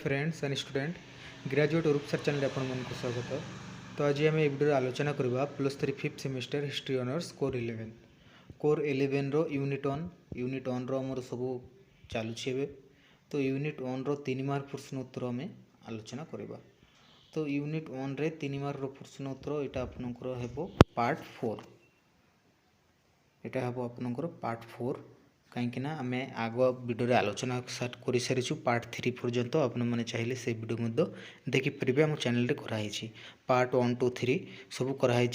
Friends and student graduate Rupsar channel आपको स्वागत। तो आज आम भिडियो आलोचना करवा +3 5th semester history honours core 11 रो यूनिट 1 रो आमर सब चलुचे। तो यूनिट 1 रो 3 मार्क प्रश्न उत्तर आम आलोचना करवा। तो यूनिट 1 रे 3 मार्क रो प्रश्न उत्तर यहाँ आपनकर हेबो पार्ट 4। यहाँ हेबो आपनकर पार्ट 4 कहीं आम आग भिडियो आलोचना स्टार्ट कर सारी पार्ट 3 पर्यंत आपण मैंने चाहिए से भिडियो देखिपारे। आम चैनल कराई पार्ट 1 2 3 सब कराई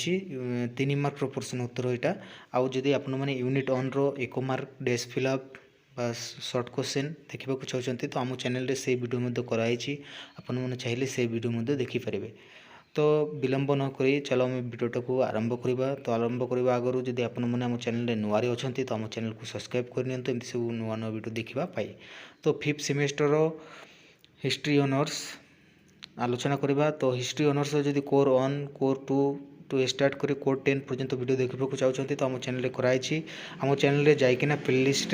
3 मार्क प्रश्न उत्तर यहाँ। आउ जदि आपण मैंने यूनिट 1 रो 1 मार्क डैश फिलअप बा सर्ट क्वेश्चन देखा चाहते तो आम चैनल से भिडियो कराई आपण मैंने चाहिए से भिडियो देखिपारे। तो विलंब न करी चलो आम भिडियोटा को आरंभ करवा। तो आरंभ करने आगु जदि आपण मैंने आम चैनल नुआरे अच्छा तो आम चैनल को सब्सक्राइब करनी एमती सब नुआ नुआ भिडियो देखापी। तो 5th सेमेस्टर हिस्ट्री ऑनर्स आलोचना करवा। तो हिस्ट्री ऑनर्स जदि कोर 1 कोर 2 टू स्टार्ट कर कोर 10 पर्यंत भिडियो देखा चाहते तो आम चैनल कराई। आम चैनल जाइना प्ले लिस्ट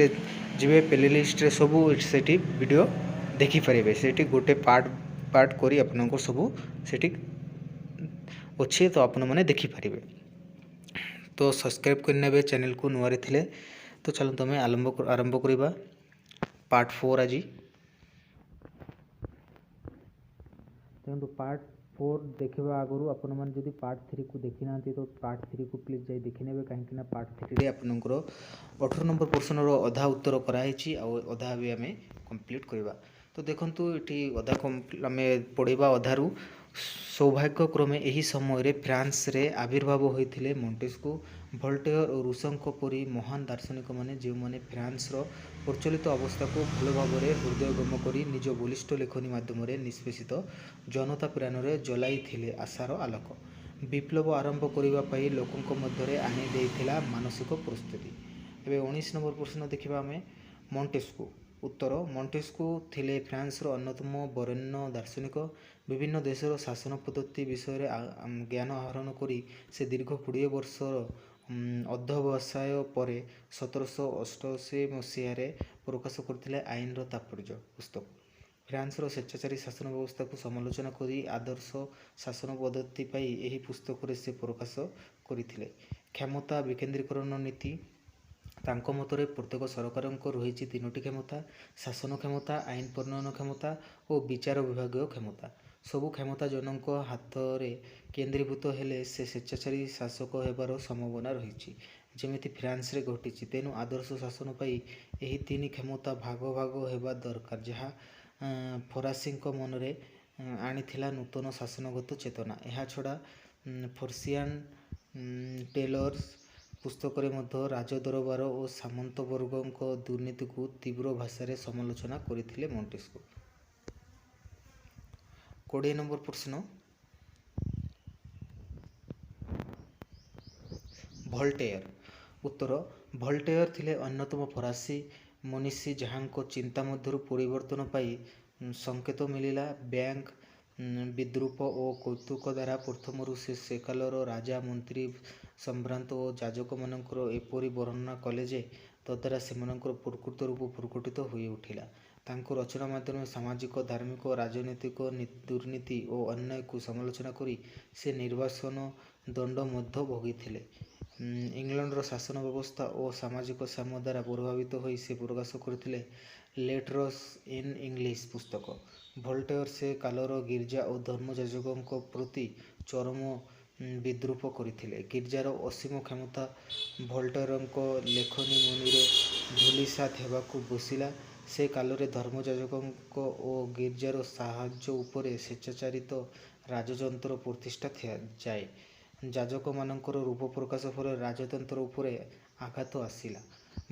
जी प्ले लिस्ट सब से भिडियो देखिपारे। से गोटे पार्ट पार्ट कर आपन सब से अच्छे तो आपण मैंने देखिपारे। तो सब्सक्राइब करने चैनल को नुआरे थिले। तो चलो तुम आरंभ करवा पार्ट 4 आज। देखो पार्ट 4 देखा आगु आपण मैंने जब पार्ट 3 को देखी ना तो पार्ट 3 को प्लीज जाए देखी ने कहीं पार्ट 3 आपंकर 18 नंबर प्रश्न अधा उत्तर कराई अधा भी आम कंप्लीट करवा। तो देखो ये अधा आम पढ़ा अधारू सौभाग्यक्रमे यही समय फ्रांस रे आविर्भाव होते मोंटेस्क्यू वोल्टेयर और रूसों परी महान दार्शनिक मैंने जो मैंने फ्रांस रो प्रचलित अवस्था को भल भाव में हृदयगम कर निज बलिष्ठ लेखनी मध्यम निष्पेषित जनता प्राण में जलाई आशार आलोक विप्लव आरंभ करने लोकों मध्य आनी देइथिला मानसिक प्रस्तुति। एवं 19 नंबर प्रश्न देखा आम मोंटेस्क्यू उत्तर मोंटेस्क्यू थिले फ्रांस रो अन्यतम बरेण्य दार्शनिक। विभिन्न देशर शासन पद्धति विषय ज्ञान आहरण करी से दीर्घ 20 वर्ष अध्यवसाय पर 1788 मसीह प्रकाश करते आईन तात्पर्य पुस्तक। फ्रांस रो स्वेच्छाचारी शासन व्यवस्था को समालोचना करी आदर्श शासन पद्धति पाई यही पुस्तक से प्रकाश करथिले। क्षमता विकेंद्रीकरण नीति तांको मतरे प्रत्येक सरकार रही 3टी क्षमता शासन क्षमता आईन प्रणयन क्षमता और विचार विभाग क्षमता। सबु क्षमता जनक हाथ में केन्द्रीभूत हेले से स्वेच्छाचारी शासक होबार संभावना रही जमिति फ्रांस रे घटी। तेणु आदर्श शासन पाई यही 3 क्षमता भाग भाग होगा दरकार जहाँ फरासी मन में आनीथिला नूतन शासनगत चेतना। यह छड़ा फर्सियान टेलर्स पुस्तक मध्य राजदरबार और सामंत वर्गों दुर्नीति को तीव्र भाषा समालोचना करथिले मोंटेस्क्यू। 20 नंबर प्रश्न वोल्टेयर उत्तर वोल्टेयर थिले अन्यतम फरासी मनीषी जहाँ चिंता मध्य परिवर्तन पाई संकेत मिलिला बैंक विद्रूप और कौतुक द्वारा प्रथम से कालर राजा मंत्री सम्भ्रांत और जाजक मानकर एपरी वर्णना कले जे तद्वारा से प्रकृत रूप प्रकटित हो उठिला। तांको रचना माध्यम सामाजिक धार्मिक राजनैतिक दुर्नीति और अन्याय को समालोचना करी से निर्वासन दंड मध्य भोगी। इंग्लैंडर शासन व्यवस्था और सामाजिक साम्य द्वारा प्रभावित हो से प्रकाश करते लेटर्स इन इंग्लिश पुस्तक। वोल्टेयर से कालर गिर्जा और धर्मजाजकों प्रति चरम विद्रूप करथिले। गिर्जार असीम क्षमता वोल्टेयर लेखनी मुनि धूलिसात हेबाकु बसिला। से कालरे धर्मजाजकों और गिर्जार साहाय्य उपरे स्वेच्छाचारित राजतंत्र प्रतिष्ठा जाए। जाजक मानकर रूप प्रकाश फल राजतंत्र उपरे आघात आसिला।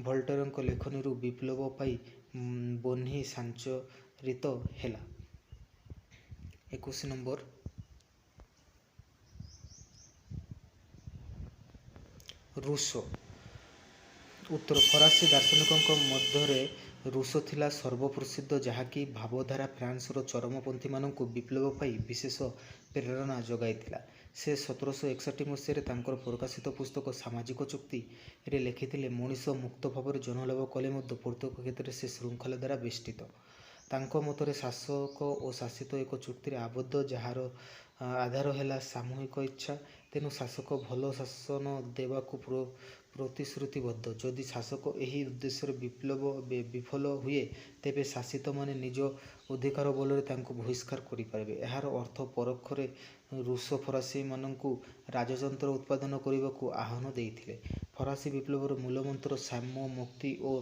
वोल्टेयर लेखनी विप्लव पाई बन्ही संचरित हेला। 21 नंबर रूसो उत्तर फरासी दार्शनिकों मध्य रूसो थिला सर्वप्रसिद्ध जहाँकि भावधारा फ्रांस रो चरमपंथी मानक विप्लव पाई विशेष प्रेरणा जगाइथिला। से 1761 मसीह तांकर प्रकाशित पुस्तक सामाजिक चुक्ति रे लिखिथिले मनीष मुक्त भाव जनलाभ कले प्रत्येक क्षेत्र से श्रृंखला द्वारा बेष्टित। ତାଙ୍କ ମତରେ ଶାସକ ଓ ଶାସିତ ଏକ ଚୁକ୍ତିରେ ଆବଦ୍ଧ ଯାହାର ଆଧାର ହେଲା ସାମୂହିକ ଇଚ୍ଛା। ତେଣୁ ଶାସକ ଭଲ ଶାସନ ଦେବାକୁ ପ୍ରତିଶ୍ରୁତିବଦ୍ଧ। ଯଦି ଶାସକ ଏହି ଉଦ୍ଦେଶ୍ୟରେ ବିଫଳ ହୁଏ ତେବେ ଶାସିତମାନେ ନିଜ ଅଧିକାର ବଳରେ ତାଙ୍କୁ ବହିଷ୍କାର କରିପାରିବେ। ଏହାର ଅର୍ଥ ପରୋକ୍ଷରେ ରୁଷ ଫରାସୀମାନଙ୍କୁ ରାଜତନ୍ତ୍ର ଉତ୍ପାଦନ କରିବାକୁ ଆହ୍ୱାନ ଦେଇଥିଲେ। ଫରାସୀ ବିପ୍ଳବର ମୂଳମନ୍ତ୍ର ସାମ୍ୟ, ମୁକ୍ତି ଓ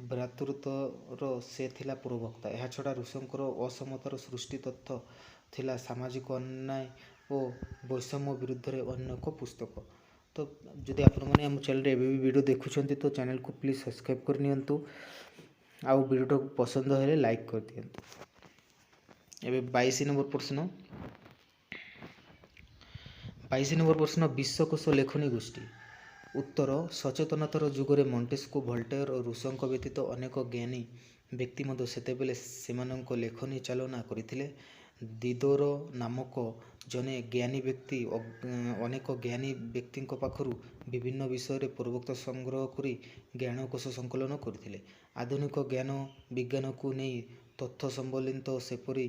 ଭ୍ରାତୃତ୍ୱର ସେ ଥିଲା ପ୍ରବକ୍ତା। ଏହାଛଡ଼ା ରୁଷଙ୍କର ଅସମତାର ସୃଷ୍ଟି ତଥ୍ୟ ଥିଲା ସାମାଜିକ ଅନ୍ୟାୟ ଓ ବୈଷମ୍ୟ ବିରୁଦ୍ଧରେ ଅନ୍ୟ ଏକ ପୁସ୍ତକ। ତ ଯଦି ଆପଣମାନେ ଆମ ଚ୍ୟାନେଲରେ ଏବେ ବି ଭିଡ଼ିଓ ଦେଖୁଛନ୍ତି ତ ଚ୍ୟାନେଲକୁ ପ୍ଲିଜ୍ ସବସ୍କ୍ରାଇବ୍ କରିନିଅନ୍ତୁ ଆଉ ଭିଡ଼ିଓଟାକୁ ପସନ୍ଦ ହେଲେ ଲାଇକ୍ କରିଦିଅନ୍ତୁ। ଏବେ 22 ନମ୍ବର ପ୍ରଶ୍ନ। 22 ନମ୍ବର ପ୍ରଶ୍ନ, ବିଶ୍ୱକୋଷ ଲେଖନୀ ଗୋଷ୍ଠୀ। ଉତ୍ତର, ସଚେତନତାର ଯୁଗରେ ମଣ୍ଟେସ୍କ୍ୟୁ, ଭୋଲ୍ଟେର୍ ଓ ରୁଷୋଙ୍କ ବ୍ୟତୀତ ଅନେକ ଜ୍ଞାନୀ ବ୍ୟକ୍ତି ମଧ୍ୟ ସେତେବେଳେ ସେମାନଙ୍କ ଲେଖନୀ ଚାଳନା କରିଥିଲେ। ଦିଦୋର ନାମକ ଜଣେ ଜ୍ଞାନୀ ବ୍ୟକ୍ତି ଅନେକ ଜ୍ଞାନୀ ବ୍ୟକ୍ତିଙ୍କ ପାଖରୁ ବିଭିନ୍ନ ବିଷୟରେ ପ୍ରବକ୍ତା ସଂଗ୍ରହ କରି ଜ୍ଞାନକୋଷ ସଂକଳନ କରିଥିଲେ। ଆଧୁନିକ ଜ୍ଞାନ ବିଜ୍ଞାନକୁ ନେଇ ତଥ୍ୟ ସମ୍ବଳିତ ସେପରି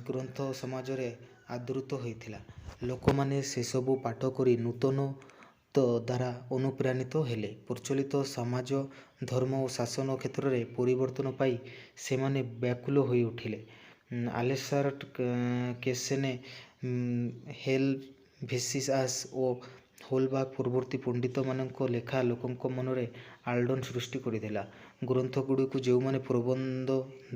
ଗ୍ରନ୍ଥ ସମାଜରେ ଆଦୃତ ହୋଇଥିଲା। ଲୋକମାନେ ସେସବୁ ପାଠ କରି ନୂତନତ୍ୱ ଦ୍ୱାରା ଅନୁପ୍ରାଣିତ ହେଲେ। ପ୍ରଚଳିତ ସମାଜ, ଧର୍ମ ଓ ଶାସନ କ୍ଷେତ୍ରରେ ପରିବର୍ତ୍ତନ ପାଇ ସେମାନେ ବ୍ୟାକୁଳ ହୋଇଉଠିଲେ। ଆଲେକ୍ସାଣ୍ଡର କେସେନେ, ହେଲଭେସିଆସ୍ ଓ ହୋଲବାକ୍ ପ୍ରଭୃତି ପଣ୍ଡିତମାନଙ୍କ ଲେଖା ଲୋକଙ୍କ ମନରେ ଆଲୋଡ଼ନ ସୃଷ୍ଟି କରିଥିଲା। ଗ୍ରନ୍ଥଗୁଡ଼ିକୁ ଯେଉଁମାନେ ପ୍ରବନ୍ଧ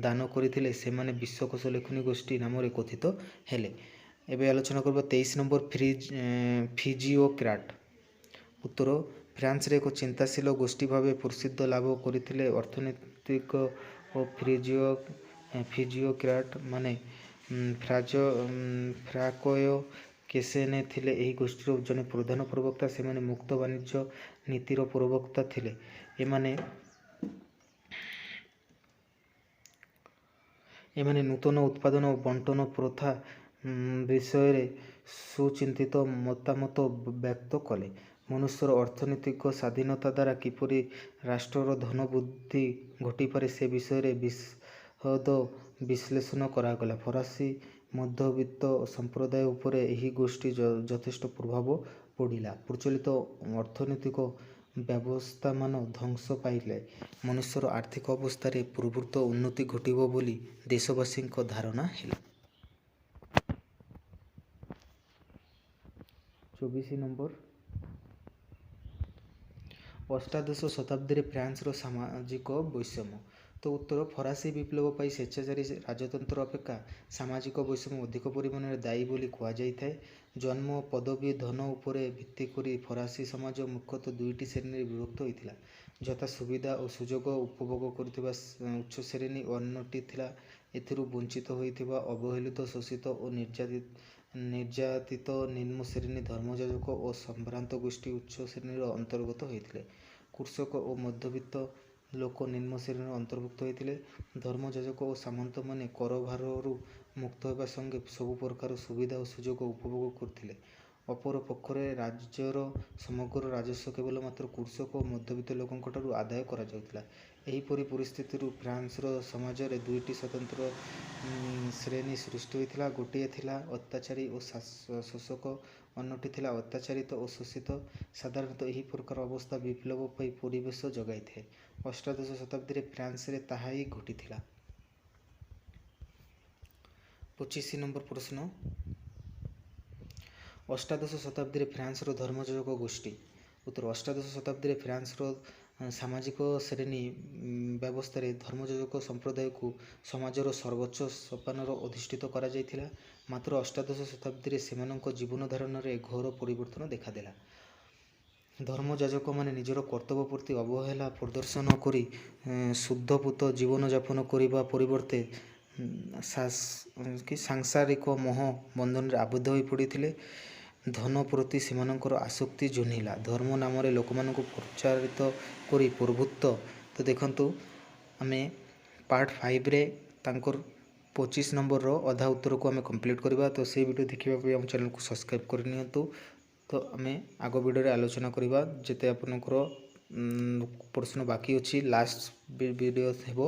ଦାନ କରିଥିଲେ ସେମାନେ ବିଶ୍ୱକୋଷ ଲେଖନୀ ଗୋଷ୍ଠୀ ନାମରେ କଥିତ ହେଲେ। ଏବେ ଆଲୋଚନା କରିବା 23 ନମ୍ବର, ଫିଜିଓକ୍ରାଟ୍। ଉତ୍ତର, ଫ୍ରାନ୍ସରେ ଏକ ଚିନ୍ତାଶୀଳ ଗୋଷ୍ଠୀ ଭାବେ ପ୍ରସିଦ୍ଧି ଲାଭ କରିଥିଲେ ଅର୍ଥନୀତିଜ୍ଞ ଓ ଫିଜିଓକ୍ରାଟ୍ ମାନେ। ଫ୍ରାଙ୍କୋୟ କେସେନେ ଥିଲେ ଏହି ଗୋଷ୍ଠୀର ଜଣେ ପ୍ରଧାନ ପ୍ରବକ୍ତା। ସେମାନେ ମୁକ୍ତ ବାଣିଜ୍ୟ ନୀତିର ପ୍ରବକ୍ତା ଥିଲେ। ଏମାନେ ନୂତନ ଉତ୍ପାଦନ ଓ ବଣ୍ଟନ ପ୍ରଥା ବିଷୟରେ ସୁଚିନ୍ତିତ ମତାମତ ବ୍ୟକ୍ତ କଲେ। ମନୁଷ୍ୟର ଅର୍ଥନୈତିକ ସ୍ୱାଧୀନତା ଦ୍ୱାରା କିପରି ରାଷ୍ଟ୍ରର ଧନ ବୃଦ୍ଧି ଘଟିପାରେ ସେ ବିଷୟରେ ବିଶଦ ବିଶ୍ଳେଷଣ କରାଗଲା। ଫରାସୀ ମଧ୍ୟବିତ୍ତ ସମ୍ପ୍ରଦାୟ ଉପରେ ଏହି ଗୋଷ୍ଠୀ ଯଥେଷ୍ଟ ପ୍ରଭାବ ପଡ଼ିଲା। ପ୍ରଚଳିତ ଅର୍ଥନୈତିକ ବ୍ୟବସ୍ଥାମାନ ଧ୍ୱଂସ ପାଇଲେ ମନୁଷ୍ୟର ଆର୍ଥିକ ଅବସ୍ଥାରେ ପ୍ରଭୂତ ଉନ୍ନତି ଘଟିବ ବୋଲି ଦେଶବାସୀଙ୍କ ଧାରଣା ହେଲା। 24 ନମ୍ବର, ଅଷ୍ଟାଦଶ ଶତାବ୍ଦୀରେ ଫ୍ରାନ୍ସର ସାମାଜିକ ବୈଷମ୍ୟ। ତ ଉତ୍ତର, ଫରାସୀ ବିପ୍ଳବ ପାଇଁ ସ୍ୱେଚ୍ଛାଚାରୀ ରାଜତନ୍ତ୍ର ଅପେକ୍ଷା ସାମାଜିକ ବୈଷମ୍ୟ ଅଧିକ ପରିମାଣରେ ଦାୟୀ ବୋଲି କୁହାଯାଇଥାଏ। ଜନ୍ମ, ପଦବୀ, ଧନ ଉପରେ ଭିତ୍ତି କରି ଫରାସୀ ସମାଜ ମୁଖ୍ୟତଃ ଦୁଇଟି ଶ୍ରେଣୀରେ ବିଭକ୍ତ ହୋଇଥିଲା, ଯଥା ସୁବିଧା ଓ ସୁଯୋଗ ଉପଭୋଗ କରୁଥିବା ଉଚ୍ଚ ଶ୍ରେଣୀ ଓ ଅନ୍ୟଟି ଥିଲା ଏଥିରୁ ବଞ୍ଚିତ ହୋଇଥିବା ଅବହେଳିତ, ଶୋଷିତ ଓ ନିର୍ଯାତିତ ନିମ୍ନ ଶ୍ରେଣୀ। ଧର୍ମଯାଜକ ଓ ସମ୍ଭ୍ରାନ୍ତ ଗୋଷ୍ଠୀ ଉଚ୍ଚ ଶ୍ରେଣୀର ଅନ୍ତର୍ଗତ ହୋଇଥିଲେ। କୃଷକ ଓ ମଧ୍ୟବିତ୍ତ ଲୋକ ନିମ୍ନ ଶ୍ରେଣୀର ଅନ୍ତର୍ଭୁକ୍ତ ହୋଇଥିଲେ। ଧର୍ମଯାଜକ ଓ ସାମନ୍ତମାନେ କରଭାରରୁ ମୁକ୍ତ ହେବା ସଙ୍ଗେ ସବୁ ପ୍ରକାର ସୁବିଧା ଓ ସୁଯୋଗ ଉପଭୋଗ କରୁଥିଲେ। ଅପରପକ୍ଷରେ ରାଜ୍ୟର ସମଗ୍ର ରାଜସ୍ୱ କେବଳ ମାତ୍ର କୃଷକ ଓ ମଧ୍ୟବିତ୍ତ ଲୋକଙ୍କଠାରୁ ଆଦାୟ କରାଯାଉଥିଲା। ଏହିପରି ପରିସ୍ଥିତିରୁ ଫ୍ରାନ୍ସର ସମାଜରେ ଦୁଇଟି ସ୍ୱତନ୍ତ୍ର ଶ୍ରେଣୀ ସୃଷ୍ଟି ହୋଇଥିଲା। ଗୋଟିଏ ଥିଲା ଅତ୍ୟାଚାରୀ ଓ ଶୋଷକ, ଅନ୍ୟଟି ଥିଲା ଅତ୍ୟାଚାରିତ ଓ ଶୋଷିତ। ସାଧାରଣତଃ ଏହି ପ୍ରକାର ଅବସ୍ଥା ବିପ୍ଳବ ପାଇଁ ପରିବେଶ ଯୋଗାଇଥାଏ। ଅଷ୍ଟାଦଶ ଶତାବ୍ଦୀରେ ଫ୍ରାନ୍ସରେ ତାହା ହିଁ ଘଟିଥିଲା। 25 ନମ୍ବର ପ୍ରଶ୍ନ, ଅଷ୍ଟାଦଶ ଶତାବ୍ଦୀରେ ଫ୍ରାନ୍ସର ଧର୍ମଯାଜକ ଗୋଷ୍ଠୀ। ଉତ୍ତର, ଅଷ୍ଟାଦଶ ଶତାବ୍ଦୀରେ ଫ୍ରାନ୍ସର ସାମାଜିକ ଶ୍ରେଣୀ ବ୍ୟବସ୍ଥାରେ ଧର୍ମଯାଜକ ସମ୍ପ୍ରଦାୟକୁ ସମାଜର ସର୍ବୋଚ୍ଚ ସୋପାନରେ ଅଧିଷ୍ଠିତ କରାଯାଇଥିଲା। ମାତ୍ର ଅଷ୍ଟାଦଶ ଶତାବ୍ଦୀରେ ସେମାନଙ୍କ ଜୀବନଧାରଣରେ ଘୋର ପରିବର୍ତ୍ତନ ଦେଖାଦେଲା। ଧର୍ମଯାଜକମାନେ ନିଜର କର୍ତ୍ତବ୍ୟ ପ୍ରତି ଅବହେଳା ପ୍ରଦର୍ଶନ କରି ଶୁଦ୍ଧପୂତ ଜୀବନଯାପନ କରିବା ପରିବର୍ତ୍ତେ ସାଂସାରିକ ମୋହ ବନ୍ଧନରେ ଆବଦ୍ଧ ହୋଇ ପଡ଼ିଥିଲେ। ଧନ ପ୍ରତି ସେମାନଙ୍କର ଆସକ୍ତି ଜନ୍ମିଲା। ଧର୍ମ ନାମରେ ଲୋକମାନଙ୍କୁ ପ୍ରଚାରିତ କରି ପ୍ରଭୁତ୍ୱ। ତ ଦେଖନ୍ତୁ, ଆମେ ପାର୍ଟ 5ରେ ତାଙ୍କର 25 ନମ୍ବରର ଅଧା ଉତ୍ତରକୁ ଆମେ କମ୍ପ୍ଲିଟ୍ କରିବା। ତ ସେଇ ଭିଡ଼ିଓ ଦେଖିବା ପାଇଁ ଆମ ଚ୍ୟାନେଲକୁ ସବସ୍କ୍ରାଇବ୍ କରିନିଅନ୍ତୁ। ତ ଆମେ ଆଗ ଭିଡ଼ିଓରେ ଆଲୋଚନା କରିବା ଯେତେ ଆପଣଙ୍କର ପ୍ରଶ୍ନ ବାକି ଅଛି। ଲାଷ୍ଟ ଭିଡ଼ିଓ ହେବ